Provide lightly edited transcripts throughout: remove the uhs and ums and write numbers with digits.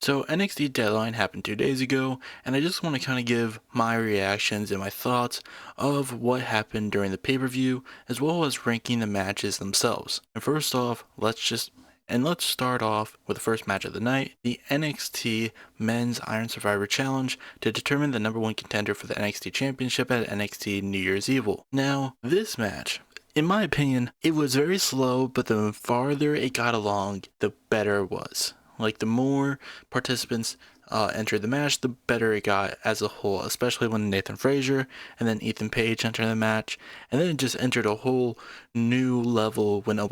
So NXT Deadline happened 2 days ago, and I just want to kind of give my reactions and my thoughts of what happened during the pay-per-view, as well as ranking the matches themselves. And first off, let's start off with the first match of the night, the NXT Men's Iron Survivor Challenge to determine the number one contender for the NXT Championship at NXT New Year's Evil. Now, this match, in my opinion, it was very slow, but the farther it got along, the better it was. Like, the more participants entered the match, the better it got as a whole, especially when Nathan Frazier and then Ethan Page entered the match, and then it just entered a whole new level when when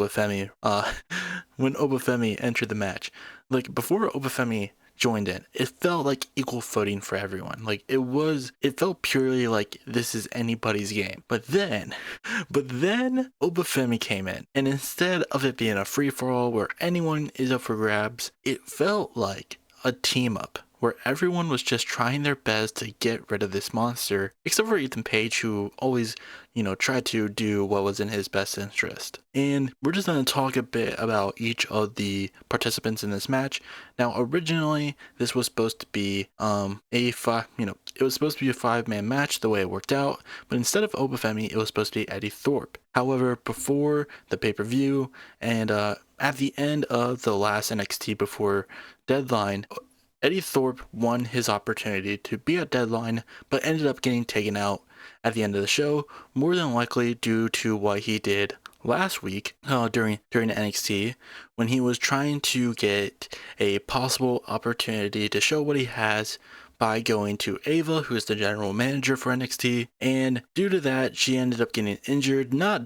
Obafemi entered the match. Like, before Obafemi joined in, it felt like equal footing for everyone. Like, it felt purely like this is anybody's game. But then Obafemi came in, and instead of it being a free-for-all where anyone is up for grabs, it felt like a team up where everyone was just trying their best to get rid of this monster, except for Ethan Page, who always, tried to do what was in his best interest. And we're just going to talk a bit about each of the participants in this match. Now, originally, this was supposed to be it was supposed to be a 5-man match the way it worked out, but instead of Obafemi, it was supposed to be Eddie Thorpe. However, before the pay-per-view and at the end of the last NXT before Deadline, Eddie Thorpe won his opportunity to be at Deadline, but ended up getting taken out at the end of the show, more than likely due to what he did last week during NXT, when he was trying to get a possible opportunity to show what he has by going to Ava, who is the general manager for NXT, and due to that, she ended up getting injured, not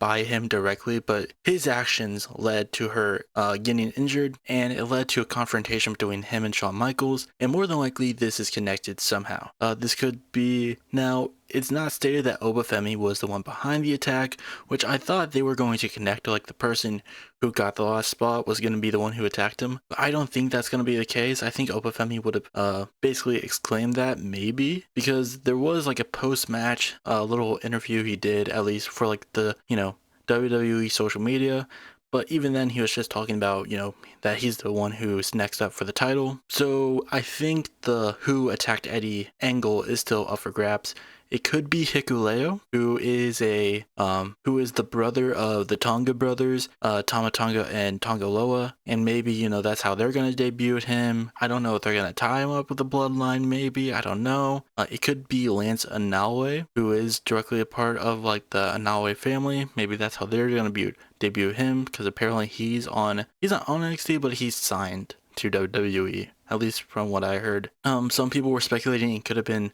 by him directly, but his actions led to her getting injured, and it led to a confrontation between him and Shawn Michaels, and more than likely this is connected somehow. This could be, now it's not stated that Obafemi was the one behind the attack, which I thought they were going to connect, like the person who got the last spot was going to be the one who attacked him. But I don't think that's going to be the case. I think Obafemi would have basically exclaimed that, maybe, because there was like a post-match little interview he did, at least for like the, WWE social media. But even then, he was just talking about, that he's the one who's next up for the title. So I think the who attacked Eddie angle is still up for grabs. It could be Hikuleo, who is the brother of the Tonga brothers, Tama Tonga and Tonga Loa, and maybe, that's how they're gonna debut him. I don't know if they're gonna tie him up with the bloodline, maybe, I don't know. It could be Lance Anaue, who is directly a part of like the Anaue family. Maybe that's how they're gonna debut him, because apparently he's not on NXT, but he's signed to WWE, at least from what I heard. Some people were speculating it could have been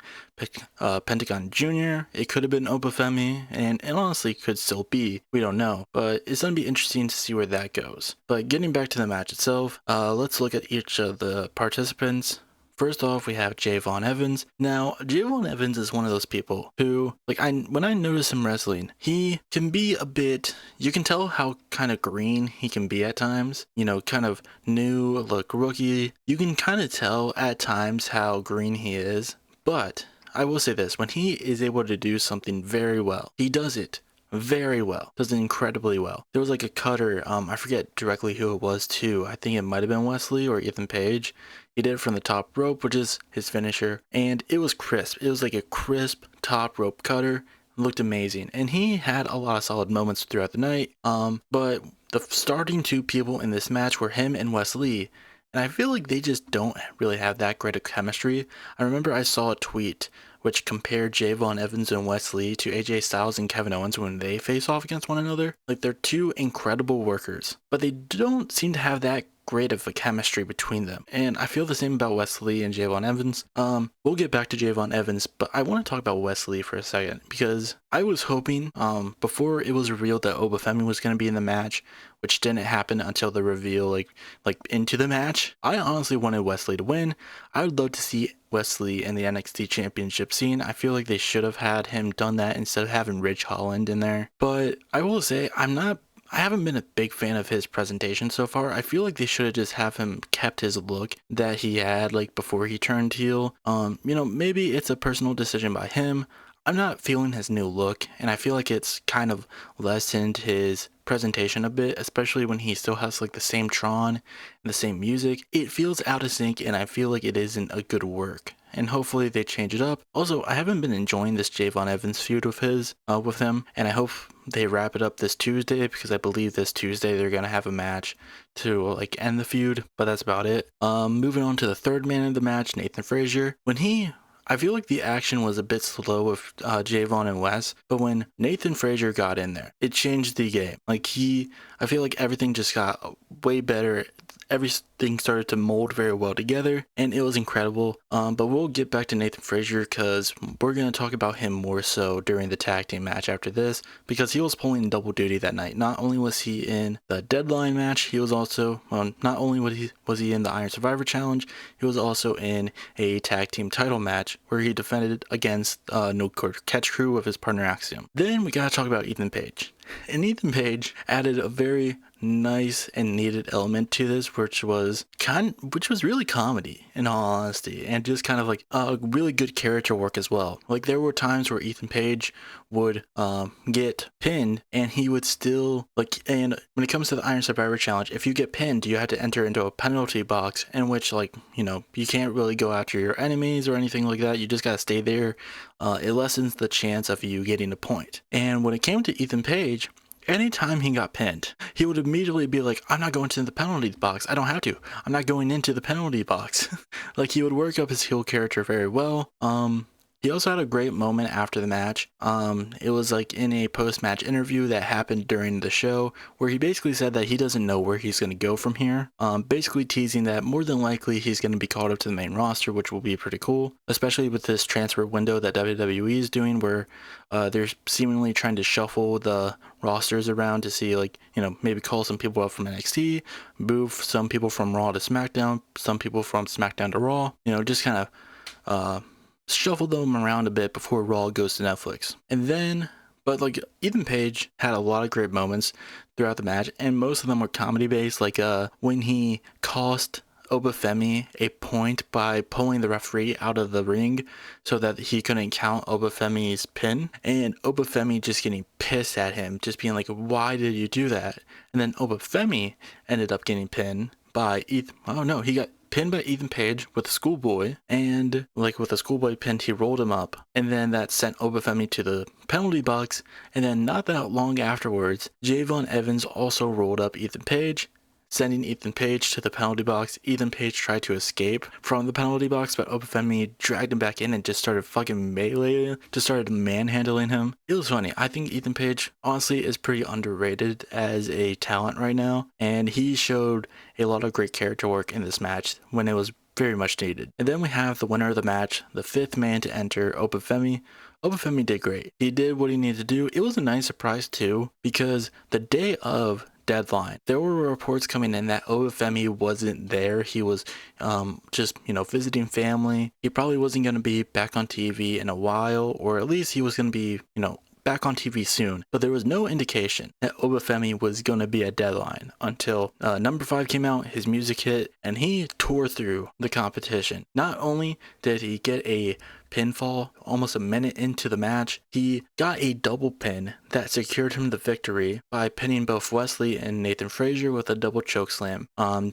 Pentagon Jr., it could have been Obafemi, and honestly could still be. We don't know, but it's going to be interesting to see where that goes. But getting back to the match itself, let's look at each of the participants. First off, we have Javon Evans. Now, Javon Evans is one of those people who, when I notice him wrestling, he can be a bit, you can tell how kind of green he can be at times, kind of new, look rookie. You can kind of tell at times how green he is, but I will say this, when he is able to do something very well, he does it very well, does it incredibly well. There was like a cutter, I forget directly who it was too. I think it might have been Wesley or Ethan Page. He did it from the top rope, which is his finisher, and it was crisp. It was like a crisp top rope cutter. It looked amazing, and he had a lot of solid moments throughout the night. But the starting two people in this match were him and Wesley, and I feel like they just don't really have that great of chemistry. I remember I saw a tweet which compared Javon Evans and Wesley to AJ Styles and Kevin Owens when they face off against one another. Like, they're two incredible workers, but they don't seem to have that great of a chemistry between them. And I feel the same about Wesley and Javon Evans. We'll get back to Javon Evans, but I want to talk about Wesley for a second, because I was hoping, before it was revealed that Obafemi was going to be in the match, which didn't happen until the reveal, like into the match, I honestly wanted Wesley to win. I would love to see Wesley in the NXT championship scene. I feel like they should have had him done that instead of having Ridge Holland in there. But I will say, I haven't been a big fan of his presentation so far. I feel like they should have just have him kept his look that he had like before he turned heel. Maybe it's a personal decision by him. I'm not feeling his new look, and I feel like it's kind of lessened his presentation a bit, especially when he still has like the same Tron and the same music. It feels out of sync, and I feel like it isn't a good work. And hopefully they change it up. Also, I haven't been enjoying this Javon Evans feud with him, and I hope they wrap it up this Tuesday, because I believe this Tuesday they're gonna have a match to like end the feud. But that's about it. Moving on to the third man of the match, Nathan Frazier. I feel like the action was a bit slow with Javon and Wes, but when Nathan Frazier got in there, it changed the game. I feel like everything just got way better. Everything started to mold very well together, and it was incredible. But we'll get back to Nathan Frazier because we're going to talk about him more so during the tag team match after this, because he was pulling double duty that night. Not only was he in the Deadline match, he was also, not only was he in the Iron Survivor Challenge, he was also in a tag team title match where he defended against No Catch Crew with his partner Axiom. Then we gotta talk about Ethan Page. And Ethan Page added a very nice and needed element to this, which was really comedy, in all honesty, and just kind of like really good character work as well. Like, there were times where Ethan Page would get pinned, and he would still and when it comes to the Iron Survivor Challenge, if you get pinned, you had to enter into a penalty box in which, you can't really go after your enemies or anything like that. You just gotta stay there. It lessens the chance of you getting a point. And when it came to Ethan Page, anytime he got pinned, he would immediately be like, I'm not going to the penalty box. I don't have to. I'm not going into the penalty box. Like, he would work up his heel character very well. He also had a great moment after the match. It was like in a post-match interview that happened during the show, where he basically said that he doesn't know where he's going to go from here. Basically teasing that more than likely he's going to be called up to the main roster, which will be pretty cool, especially with this transfer window that WWE is doing, where they're seemingly trying to shuffle the rosters around to see, maybe call some people up from NXT, move some people from Raw to SmackDown, some people from SmackDown to Raw, just kind of shuffle them around a bit before Raw goes to Netflix. But Ethan Page had a lot of great moments throughout the match, and most of them were comedy based, when he cost Obafemi a point by pulling the referee out of the ring so that he couldn't count Obafemi's pin, and Obafemi just getting pissed at him, just being like, why did you do that? And then Obafemi ended up getting pinned by he got pinned by Ethan Page with a schoolboy, and with a schoolboy pin, he rolled him up, and then that sent Obafemi to the penalty box. And then not that long afterwards, Javon Evans also rolled up Ethan Page, sending Ethan Page to the penalty box. Ethan Page tried to escape from the penalty box, but Obafemi dragged him back in and just started fucking meleeing, just started manhandling him. It was funny. I think Ethan Page, honestly, is pretty underrated as a talent right now, and he showed a lot of great character work in this match when it was very much needed. And then we have the winner of the match, the fifth man to enter, Obafemi. Obafemi did great. He did what he needed to do. It was a nice surprise too, because the day of Deadline, there were reports coming in that Obafemi wasn't there. He was just visiting family. He probably wasn't going to be back on TV in a while, or at least he was going to be back on TV soon. But there was no indication that Obafemi was going to be at Deadline until number 5 came out, his music hit, and he tore through the competition. Not only did he get a pinfall almost a minute into the match, he got a double pin that secured him the victory by pinning both Wesley and Nathan Frazier with a double choke slam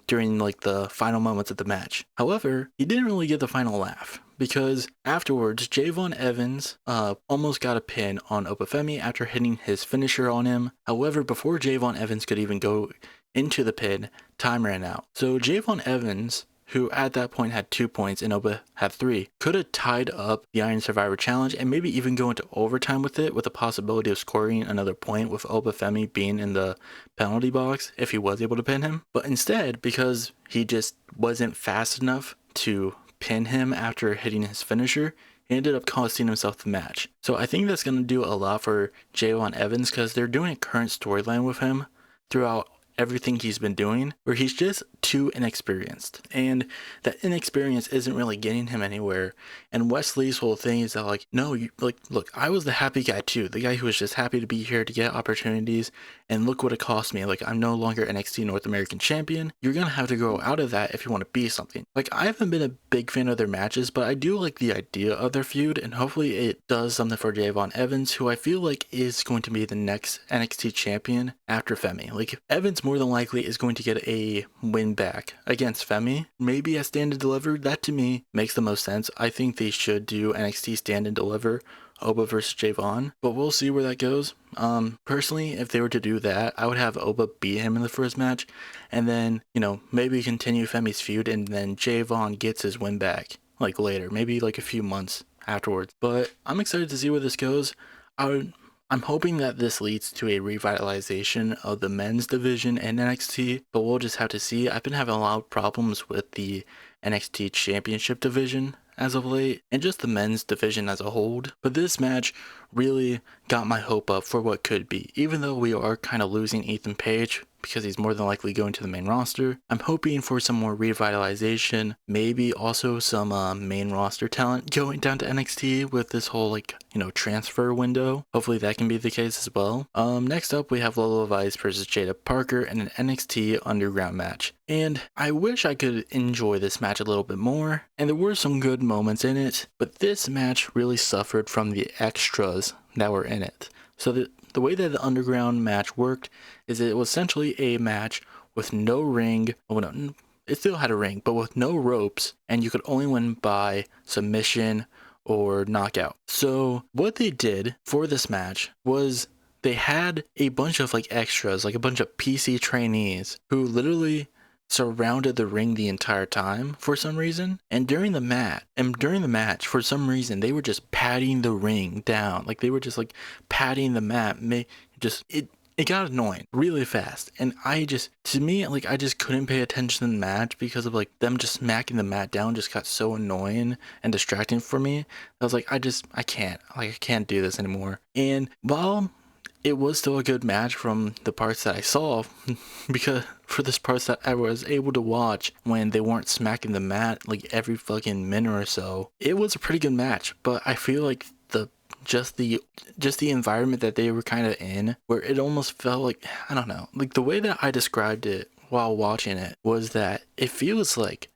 during the final moments of the match. However, he didn't really get the final laugh, because afterwards, Javon Evans almost got a pin on Obafemi after hitting his finisher on him. However, before Javon Evans could even go into the pin, time ran out. So Javon Evans, who at that point had 2 points and Oba had 3, could have tied up the Iron Survivor Challenge and maybe even go into overtime with it, with the possibility of scoring another point with Obafemi being in the penalty box if he was able to pin him. But instead, because he just wasn't fast enough to pin him after hitting his finisher, he ended up costing himself the match. So I think that's going to do a lot for Javon Evans, because they're doing a current storyline with him throughout everything he's been doing, where he's just too inexperienced, and that inexperience isn't really getting him anywhere. And Wesley's whole thing is that, like, no, you, like, look, I was the happy guy too, the guy who was just happy to be here to get opportunities, and look what it cost me. Like, I'm no longer NXT North American champion. You're gonna have to grow out of that if you want to be something. Like, I haven't been a big fan of their matches, but I do like the idea of their feud, and hopefully it does something for Javon Evans, who I feel like is going to be the next NXT champion after Femi. Like, Evans more than likely is going to get a win back against Femi, maybe at Stand and Deliver. That to me makes the most sense. I think they should do NXT Stand and Deliver, Oba versus Javon, but we'll see where that goes. Personally, if they were to do that, I would have Oba beat him in the first match, and then, maybe continue Femi's feud, and then Javon gets his win back, like, later, maybe like a few months afterwards. But I'm excited to see where this goes. I'm hoping that this leads to a revitalization of the men's division in NXT, but we'll just have to see. I've been having a lot of problems with the NXT Championship division as of late, and just the men's division as a whole. But this match really got my hope up for what could be. Even though we are kind of losing Ethan Page, because he's more than likely going to the main roster, I'm hoping for some more revitalization, maybe also some main roster talent going down to NXT with this whole, transfer window. Hopefully that can be the case as well. Next up, we have Lola Vice versus Jada Parker in an NXT Underground match. And I wish I could enjoy this match a little bit more, and there were some good moments in it, but this match really suffered from the extras that were in it. So the way that the Underground match worked is it was essentially a match with no ring. Oh no, it still had a ring, but with no ropes, and you could only win by submission or knockout. So what they did for this match was they had a bunch of extras, like a bunch of PC trainees who literally surrounded the ring the entire time for some reason. And during the match, for some reason, they were just patting the ring down. Like, they were just patting the mat. It got annoying really fast. And I just couldn't pay attention to the match because of them just smacking the mat down just got so annoying and distracting for me. I was like, I can't do this anymore. And while it was still a good match from the parts that I saw, because for this parts that I was able to watch when they weren't smacking the mat every fucking minute or so, it was a pretty good match. But I feel like just the environment that they were kind of in, where it almost felt I don't know, the way that I described it while watching it was that it feels like,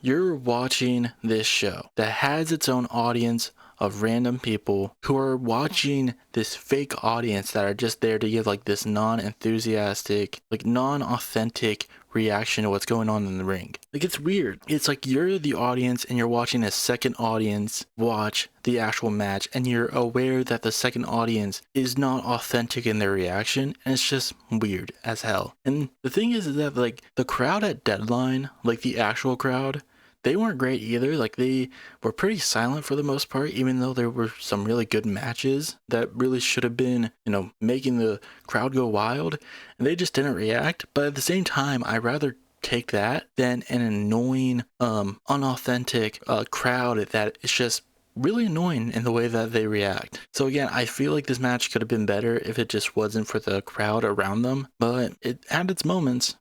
you're watching this show that has its own audience of random people who are watching this fake audience that are just there to give this non-enthusiastic, non-authentic reaction to what's going on in the ring. It's weird. It's you're the audience and you're watching a second audience watch the actual match, and you're aware that the second audience is not authentic in their reaction, and it's just weird as hell. And the thing is that the crowd at Deadline, the actual crowd, they weren't great either. They were pretty silent for the most part, even though there were some really good matches that really should have been, making the crowd go wild, and they just didn't react. But at the same time, I'd rather take that than an annoying, unauthentic crowd that is just really annoying in the way that they react. So again, I feel like this match could have been better if it just wasn't for the crowd around them, but it had its moments.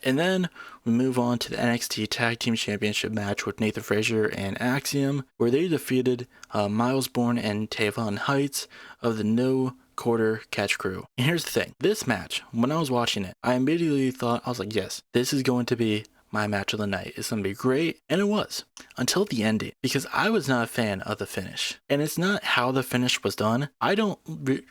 And then we move on to the NXT Tag Team Championship match with Nathan Frazier and Axiom, where they defeated Miles Bourne and Tavon Heights of the No Quarter Catch Crew. And here's the thing, this match, when I was watching it, I immediately thought, I was like, yes, this is going to be my match of the night. It's going to be great. And it was, until the ending, because I was not a fan of the finish. And it's not how the finish was done. I don't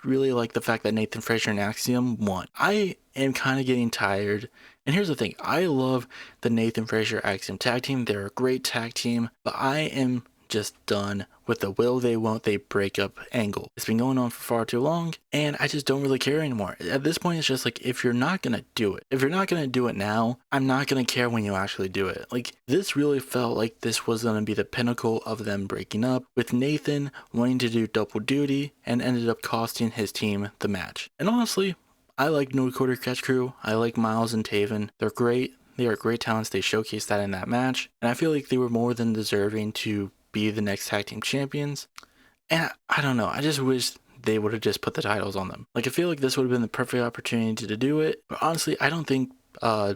really like the fact that Nathan Frazier and Axiom won. I am kind of getting tired. And here's the thing, I love the Nathan Frazier Axiom tag team. They're a great tag team, but I am just done with the will they won't they breakup angle. It's been going on for far too long, and I just don't really care anymore. At this point, it's just if you're not gonna do it, if you're not gonna do it now, I'm not gonna care when you actually do it. This really felt like this was gonna be the pinnacle of them breaking up, with Nathan wanting to do double duty and ended up costing his team the match. And honestly, I like No Quarter Catch Crew. I like Miles and Taven. They're great. They are great talents. They showcased that in that match, and I feel like they were more than deserving to be the next tag team champions. And I don't know, I just wish they would have just put the titles on them. I feel like this would have been the perfect opportunity to do it, but honestly, I don't think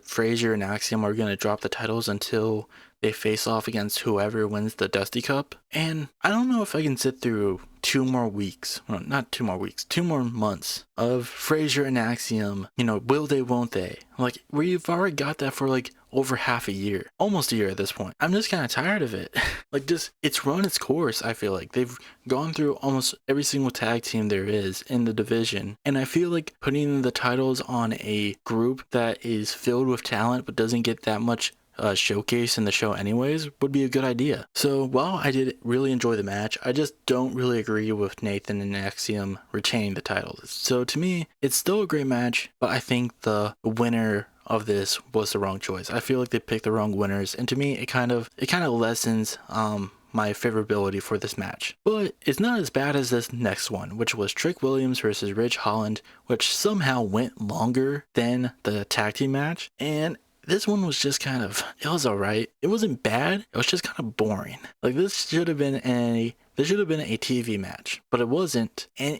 Frazier and Axiom are going to drop the titles until they face off against whoever wins the Dusty Cup. And I don't know if I can sit through 2 more weeks, well, not 2 more weeks, 2 more months of Frazier and Axiom, will they, won't they? Like, we've already got that for like over half a year, almost a year at this point. I'm just kind of tired of it. Like, just, it's run its course, I feel like. They've gone through almost every single tag team there is in the division. And I feel like putting the titles on a group that is filled with talent but doesn't get that much showcase in the show anyways would be a good idea. So while I did really enjoy the match, I just don't really agree with Nathan and Axiom retaining the titles. So to me, it's still a great match, but I think the winner of this was the wrong choice. I feel like they picked the wrong winners, and to me it kind of lessens my favorability for this match. But it's not as bad as this next one, which was Trick Williams versus Ridge Holland, which somehow went longer than the tag team match. And this one was just it was alright. It wasn't bad, it was just kind of boring. Like, this should have been a TV match, but it wasn't, and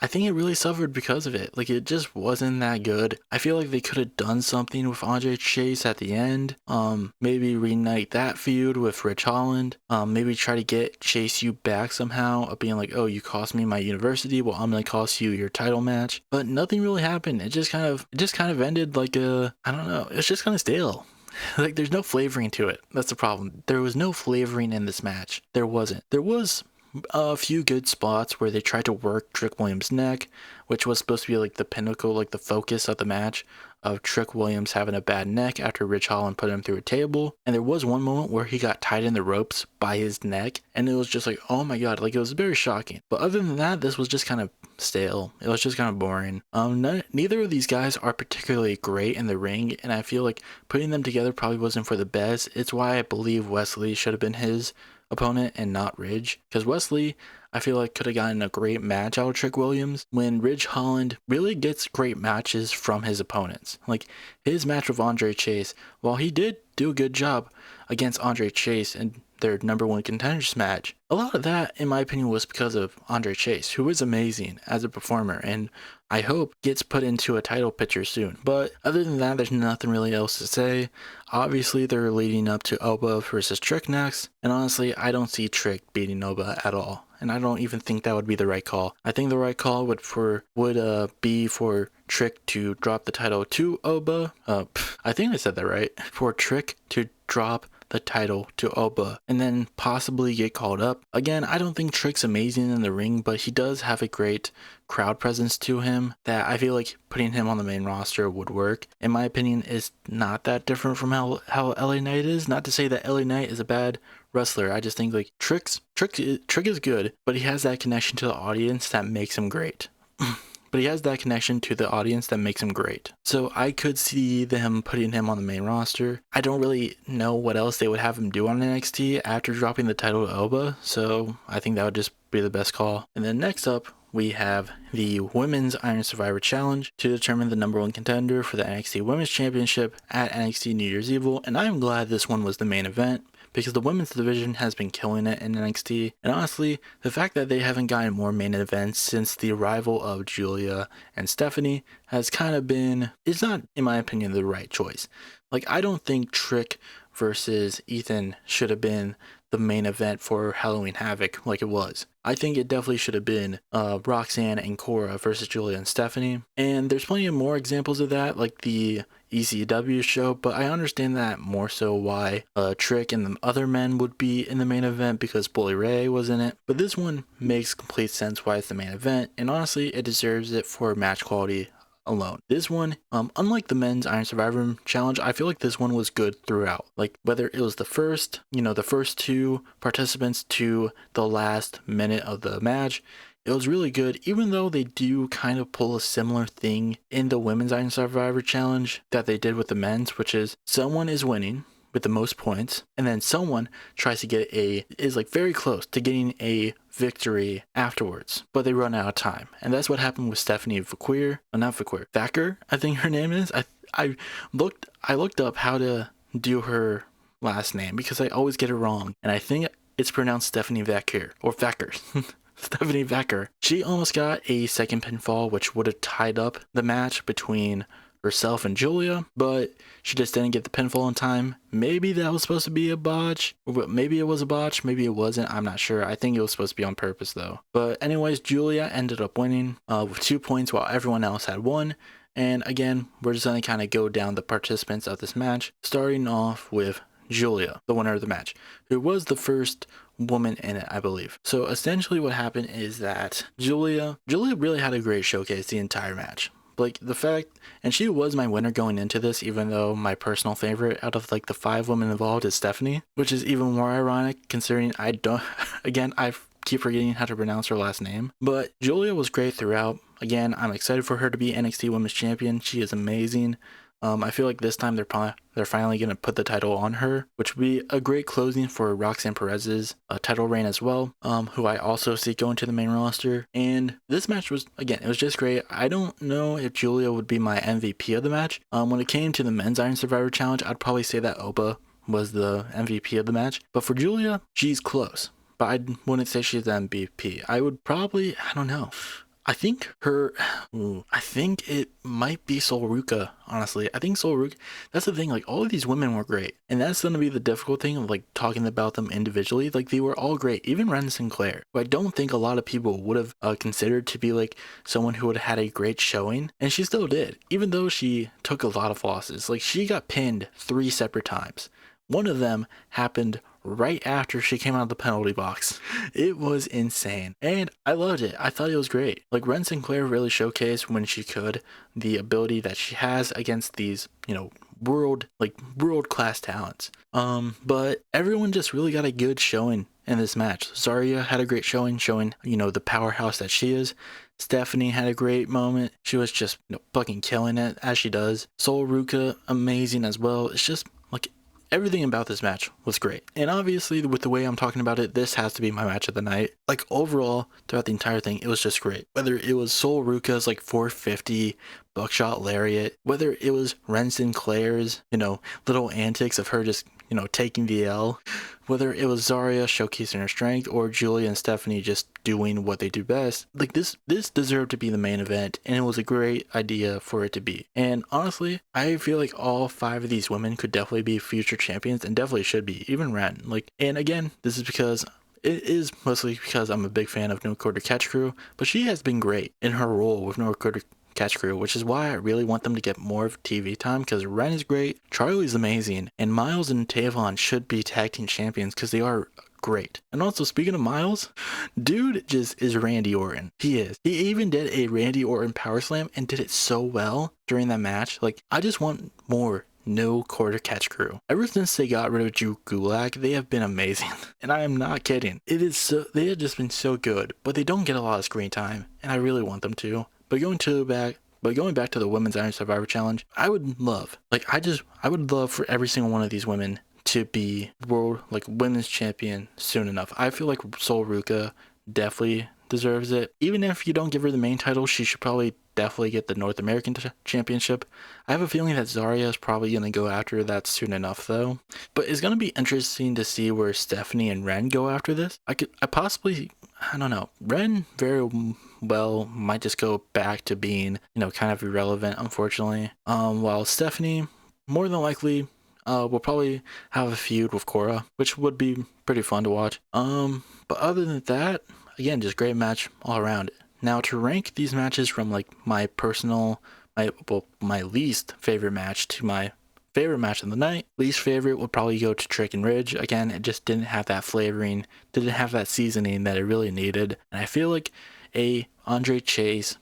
I think it really suffered because of it. Like, it just wasn't that good. I feel like they could have done something with Andre Chase at the end. Maybe reunite that feud with Rich Holland. Maybe try to get Chase U back somehow, of being like, oh, you cost me my university, well, I'm gonna cost you your title match. But nothing really happened. It just kind of ended like I don't know. It's just kind of stale. Like, there's no flavoring to it. That's the problem. There was no flavoring in this match. There wasn't. There was a few good spots where they tried to work Trick Williams' neck, which was supposed to be like the pinnacle, like the focus of the match, of Trick Williams having a bad neck after Rich Holland put him through a table. And there was one moment where he got tied in the ropes by his neck, and it was just like, oh my god, like, it was very shocking. But other than that, this was just kind of stale. It was just kind of boring. Neither of these guys are particularly great in the ring, and I feel like putting them together probably wasn't for the best. It's why I believe Wesley should have been his opponent and not Ridge, because Wesley, I feel like, could have gotten a great match out of Trick Williams, when Ridge Holland really gets great matches from his opponents. Like, his match with Andre Chase, while he did do a good job against Andre Chase in their number one contenders match, a lot of that, in my opinion, was because of Andre Chase, who is amazing as a performer, and I hope gets put into a title picture soon. But other than that, there's nothing really else to say. Obviously, they're leading up to Oba versus Trick next, and honestly, I don't see Trick beating Oba at all, and I don't even think that would be the right call. I think the right call would be for Trick to drop the title to Oba. I think I said that right. For Trick to drop the title to Oba and then possibly get called up. Again, I don't think Trick's amazing in the ring, but he does have a great crowd presence to him that I feel like putting him on the main roster would work. In my opinion, is not that different from how LA Knight is. Not to say that LA Knight is a bad wrestler. I just think like Trick is good, but he has that connection to the audience that makes him great. But he has that connection to the audience that makes him great. So I could see them putting him on the main roster. I don't really know what else they would have him do on NXT after dropping the title to Oba, so I think that would just be the best call. And then next up, we have the Women's Iron Survivor Challenge to determine the number one contender for the NXT Women's Championship at NXT New Year's Evil, and I am glad this one was the main event, because the women's division has been killing it in NXT, and honestly, the fact that they haven't gotten more main events since the arrival of Julia and Stephanie has kind of been, it's not, in my opinion, the right choice. Like, I don't think Trick versus Ethan should have been the main event for Halloween Havoc like it was. I think it definitely should have been Roxanne and Cora versus Julia and Stephanie. And there's plenty of more examples of that, like the ECW show, but I understand that more so why Trick and the other men would be in the main event, because Bully Ray was in it. But this one makes complete sense why it's the main event, and honestly, it deserves it for match quality alone. This one, unlike the men's Iron Survivor Challenge, I feel like this one was good throughout. Like, whether it was the first two participants to the last minute of the match, it was really good, even though they do kind of pull a similar thing in the women's Iron Survivor Challenge that they did with the men's, which is someone is winning with the most points, and then someone tries to is like very close to getting a victory afterwards, but they run out of time. And that's what happened with Stephanie Thacker, I think her name is. I looked up how to do her last name because I always get it wrong, and I think it's pronounced Stephanie Thacker or Thacker. Stephanie Thacker. She almost got a second pinfall, which would have tied up the match between herself and Julia, but she just didn't get the pinfall in time. Maybe that was supposed to be a botch, or maybe it was a botch, maybe it wasn't. I'm not sure. I think it was supposed to be on purpose though. But anyways, Julia ended up winning with 2 points while everyone else had 1. And again, we're just going to kind of go down the participants of this match, starting off with Julia, the winner of the match, who was the first woman in it, I believe. So essentially what happened is that Julia really had a great showcase the entire match. Like the fact, and she was my winner going into this, even though my personal favorite out of like the 5 women involved is Stephanie, which is even more ironic considering I don't, again, I keep forgetting how to pronounce her last name. But Julia was great throughout. Again, I'm excited for her to be NXT Women's Champion. She is amazing. I feel like this time they're finally going to put the title on her, which would be a great closing for Roxanne Perez's title reign as well, who I also see going to the main roster. And this match was, again, it was just great. I don't know if Julia would be my MVP of the match. When it came to the Men's Iron Survivor Challenge, I'd probably say that Opa was the MVP of the match. But for Julia, she's close. But I wouldn't say she's the MVP. I would probably, I don't know. I think it might be Sol Ruka, honestly. I think Sol Ruka, that's the thing, like, all of these women were great. And that's going to be the difficult thing of, like, talking about them individually. Like, they were all great. Even Ren Sinclair, who I don't think a lot of people would have considered to be, like, someone who would have had a great showing. And she still did, even though she took a lot of losses. Like, she got pinned 3 separate times. One of them happened right after she came out of the penalty box. It was insane. And I loved it. I thought it was great. Like, Ren Sinclair really showcased when she could the ability that she has against these, world class talents. But everyone just really got a good showing in this match. Zarya had a great showing, the powerhouse that she is. Stephanie had a great moment. She was just, fucking killing it as she does. Sol Ruka, amazing as well. It's just like, everything about this match was great. And obviously, with the way I'm talking about it, this has to be my match of the night. Like, overall, throughout the entire thing, it was just great. Whether it was Sol Ruka's, 450 buckshot lariat, whether it was Ren Sinclair's, little antics of her just, taking the L, whether it was Zarya showcasing her strength, or Julia and Stephanie just doing what they do best. Like, this deserved to be the main event, and it was a great idea for it to be. And honestly, I feel like all 5 of these women could definitely be future champions, and definitely should be, even Ren. And again, this is because it is mostly because I'm a big fan of No Quarter Catch Crew, but she has been great in her role with No Quarter Catch Crew, which is why I really want them to get more of TV time, because Ren is great, Charlie's amazing, and Miles and Tavon should be tag team champions because they are great. And also, speaking of Miles, dude just is Randy Orton. He is. He even did a Randy Orton power slam and did it so well during that match. Like, I just want more No Quarter Catch Crew. Ever since they got rid of Drew Gulak, they have been amazing. And I am not kidding. They have just been so good, but they don't get a lot of screen time, and I really want them to. But going back to the Women's Iron Survivor Challenge, I would love for every single one of these women to be women's champion soon enough. I feel like Sol Ruka definitely deserves it. Even if you don't give her the main title, she should probably definitely get the North American Championship. I have a feeling that Zarya is probably going to go after that soon enough, though. But it's going to be interesting to see where Stephanie and Ren go after this. I don't know. Ren very well might just go back to being, kind of irrelevant, unfortunately. While Stephanie, more than likely, will probably have a feud with Cora, which would be pretty fun to watch. But other than that, again, just great match all around. Now, to rank these matches from my least favorite match to my favorite match of the night, least favorite would probably go to Trick and Ridge. Again, it just didn't have that flavoring, didn't have that seasoning that it really needed. And I feel like a Andre Chase,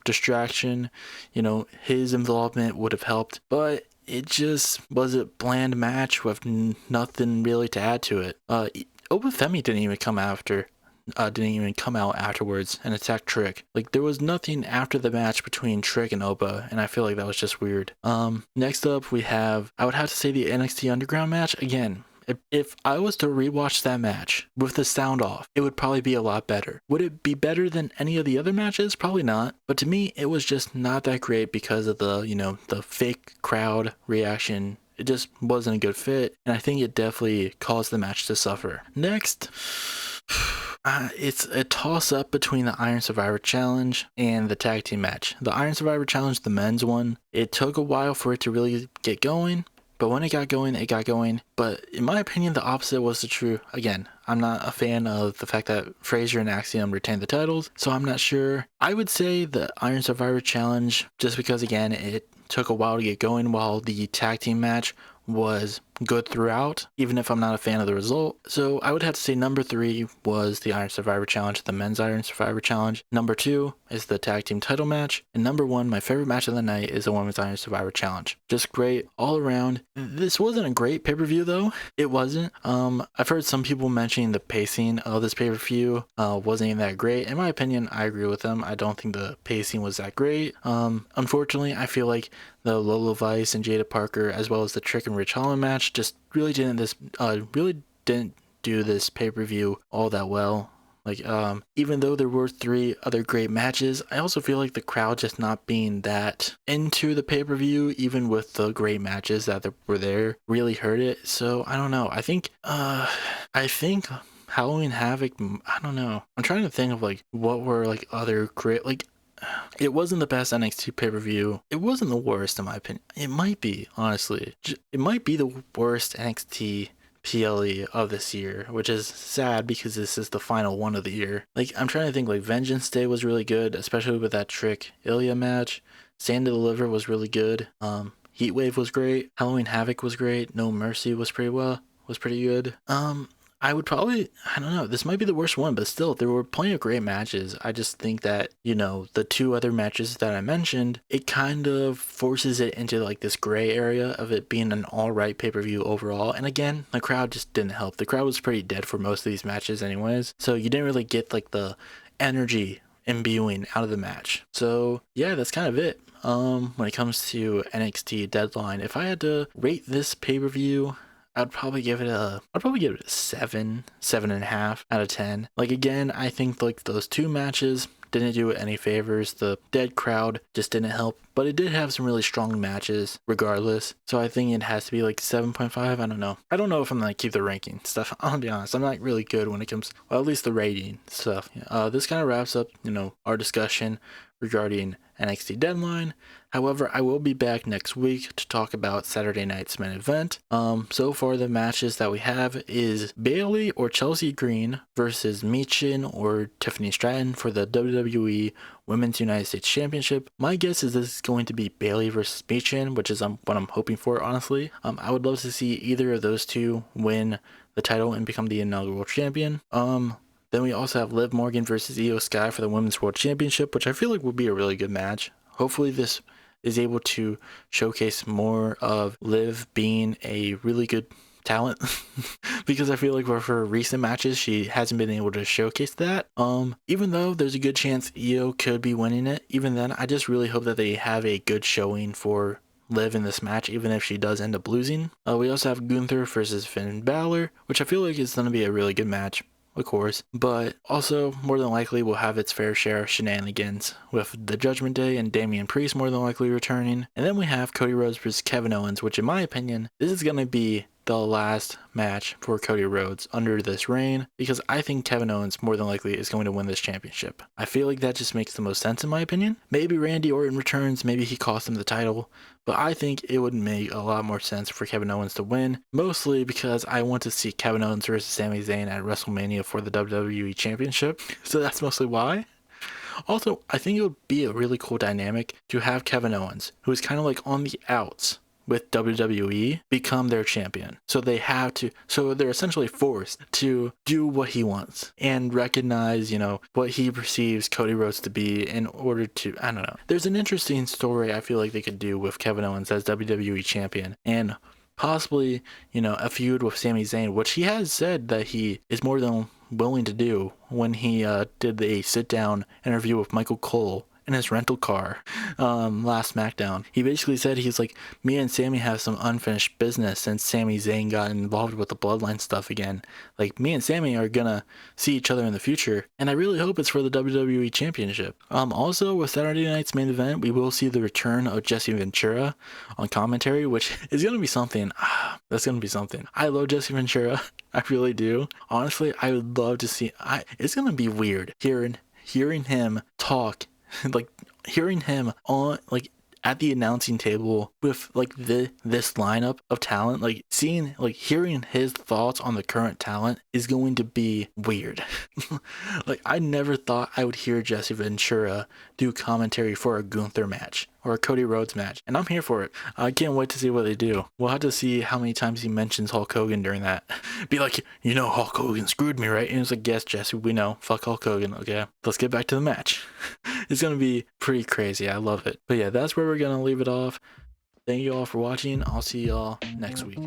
distraction, his involvement would have helped, but it just was a bland match with nothing really to add to it. Obafemi didn't even come out afterwards and attack Trick. There was nothing after the match between Trick and Opa, and I feel like that was just weird. Next up I would have to say the NXT Underground match. Again, if I was to rewatch that match with the sound off, it would probably be a lot better. Would it be better than any of the other matches? Probably not. But to me, it was just not that great because of the fake crowd reaction. It just wasn't a good fit, and I think it definitely caused the match to suffer. Next, It's a toss-up between the Iron Survivor Challenge and the tag team match. The Iron Survivor Challenge, the men's one, it took a while for it to really get going, but when it got going, it got going. But in my opinion, the opposite was the true. Again, I'm not a fan of the fact that Frazier and Axiom retained the titles, so I'm not sure. I would say the Iron Survivor Challenge, just because, again, it took a while to get going, while the tag team match was good throughout, even if I'm not a fan of the result. So I would have to say number 3 was the Iron Survivor Challenge, the men's Iron Survivor Challenge. Number 2 is the tag team title match. And number 1, my favorite match of the night, is the women's Iron Survivor Challenge. Just great all around. This wasn't a great pay-per-view though. It wasn't. I've heard some people mentioning the pacing of this pay-per-view wasn't even that great. In my opinion, I agree with them. I don't think the pacing was that great. Unfortunately, I feel like the Lola Vice and Jada Parker, as well as the Trick and Rich Holland match, just really didn't do this pay-per-view all that well. Like, even though there were 3 other great matches, I also feel like the crowd just not being that into the pay-per-view, even with the great matches that were there, really hurt it. So I don't know. I think Halloween Havoc, I don't know. I'm trying to think of like what were like other great, like, it wasn't the best NXT pay-per-view. It wasn't the worst in my opinion. It might be, honestly. It might be the worst NXT PLE of this year, which is sad because this is the final one of the year. Like, I'm trying to think, like, Vengeance Day was really good, especially with that Trick Ilya match. Stand to Deliver was really good. Heatwave was great. Halloween Havoc was great. No Mercy was pretty good. I would probably, I don't know, this might be the worst one, but still, there were plenty of great matches. I just think that, the 2 other matches that I mentioned, it kind of forces it into like this gray area of it being an alright pay-per-view overall. And again, the crowd just didn't help. The crowd was pretty dead for most of these matches anyways, so you didn't really get like the energy imbuing out of the match. So yeah, that's kind of it. When it comes to NXT Deadline, if I had to rate this pay-per-view, I'd probably give it a 7.5 out of 10. Like, again, I think like those 2 matches didn't do it any favors. The dead crowd just didn't help, but it did have some really strong matches regardless. So I think it has to be like 7.5. I don't know. I don't know if I'm gonna keep the ranking stuff. I'll be honest, I'm not really good when it comes, well, at least the rating stuff. This kind of wraps up, our discussion regarding NXT Deadline. However, I will be back next week to talk about Saturday night's main event. So far the matches that we have is Bayley or Chelsea Green versus Michin or Tiffany Stratton for the WWE Women's United States Championship. My guess is this is going to be Bayley versus Michin, which is what I'm hoping for, honestly. I would love to see either of those 2 win the title and become the inaugural champion. Then we also have Liv Morgan versus Io Sky for the Women's World Championship, which I feel like would be a really good match. Hopefully this is able to showcase more of Liv being a really good talent because I feel like for her recent matches she hasn't been able to showcase that. Even though there's a good chance Io could be winning it, even then I just really hope that they have a good showing for Liv in this match, even if she does end up losing. We also have Gunther versus Finn Balor, which I feel like is going to be a really good match, of course, but also more than likely will have its fair share of shenanigans with the Judgment Day and Damian Priest more than likely returning. And then we have Cody Rhodes versus Kevin Owens, which in my opinion, this is going to be the last match for Cody Rhodes under this reign, because I think Kevin Owens more than likely is going to win this championship. I feel like that just makes the most sense in my opinion. Maybe Randy Orton returns, maybe he costs him the title, but I think it would make a lot more sense for Kevin Owens to win, mostly because I want to see Kevin Owens versus Sami Zayn at WrestleMania for the WWE Championship, so that's mostly why. Also, I think it would be a really cool dynamic to have Kevin Owens, who is kind of like on the outs with WWE, become their champion. So they're essentially forced to do what he wants and recognize, what he perceives Cody Rhodes to be in order to, I don't know. There's an interesting story I feel like they could do with Kevin Owens as WWE champion and possibly, a feud with Sami Zayn, which he has said that he is more than willing to do when he did a sit-down interview with Michael Cole in his rental car last SmackDown. He basically said he's like, me and Sammy have some unfinished business since Sami Zayn got involved with the bloodline stuff again. Like, me and Sammy are gonna see each other in the future, and I really hope it's for the WWE Championship. Also, with Saturday night's main event, we will see the return of Jesse Ventura on commentary, which is gonna be something. That's gonna be something. I love Jesse Ventura. I really do. Honestly, I would love to see. It's gonna be weird hearing him talk, like hearing him on like at the announcing table with like this lineup of talent, like hearing his thoughts on the current talent is going to be weird. Like, I never thought I would hear Jesse Ventura do commentary for a Gunther match or a Cody Rhodes match, and I'm here for it. I can't wait to see what they do. We'll have to see how many times he mentions Hulk Hogan during that. Be like, you know, Hulk Hogan screwed me, right? And it's like, yes, Jesse, we know. Fuck Hulk Hogan. Okay, let's get back to the match. It's gonna be pretty crazy. I love it. But yeah, that's where we're gonna leave it off. Thank you all for watching. I'll see y'all next week.